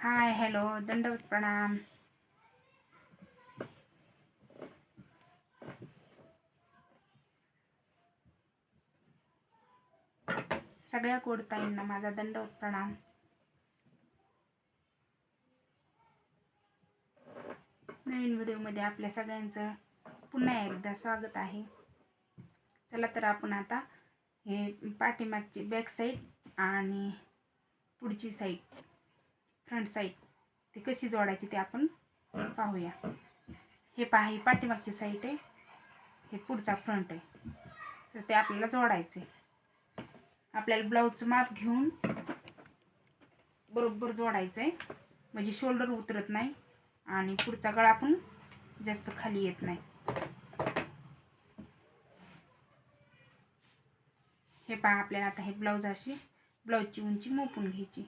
Hi hello दंडवत प्रणाम. सगळ्या कोडताईंना माझा दंडवत प्रणाम. नवीन व्हिडिओमध्ये आपल्या सगळ्यांचं पुन्हा एकदा स्वागत आहे. चला तर आपण आता हे पाठीमागची बॅक साईड आणि पुढची साईड फ्रंट साईड ती कशी जोडायची ते आपण पाहूया. हे पहा, ही पाठीमागची साईड आहे, हे पुढचा फ्रंट आहे, तर ते आपल्याला जोडायचे. आपल्याला ब्लाऊजचं माप घेऊन बरोबर जोडायचं आहे, म्हणजे शोल्डर उतरत नाही आणि पुढचा गळा पण जास्त खाली येत नाही. हे पहा, आपल्याला आता हे ब्लाऊज अशी ब्लाऊजची उंची मोपून घ्यायची.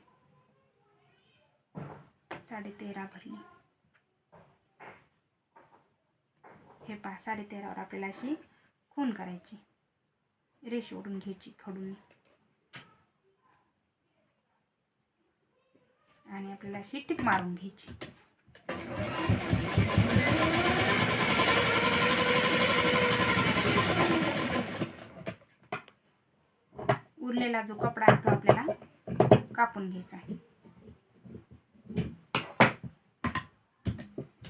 13.5 भरली. हे पहा, 13.5 आपल्याला अशी खून करायची, रेष ओढून घ्यायची खडून, आणि आपल्याला अशी टिप मारून घ्यायची. उरलेला जो कपडा आहे तो आपल्याला कापून घ्यायचा आहे.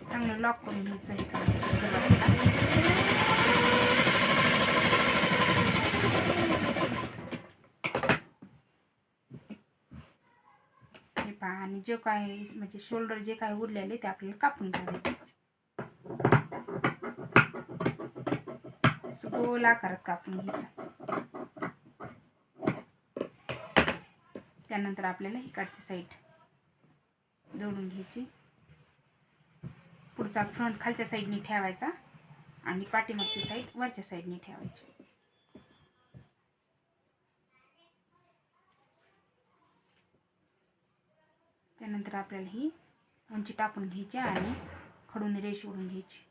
चांगलं लॉक करून घ्यायचं आहे. हे पहा, आणि जे काय म्हणजे शोल्डर जे काय उरलेले ते आपल्याला कापून घ्यायचं. गोल आकारात कापून घ्यायचं. त्यानंतर आपल्याला इकडची साईड जोडून घ्यायची. पुढचा फ्रंट खालच्या साईडनी ठेवायचा आणि पाठीमागची साईड वरच्या साईडनी ठेवायची. त्यानंतर आपल्याला ही उंची टाकून घ्यायची आणि खडून रेष ओढून घ्यायची.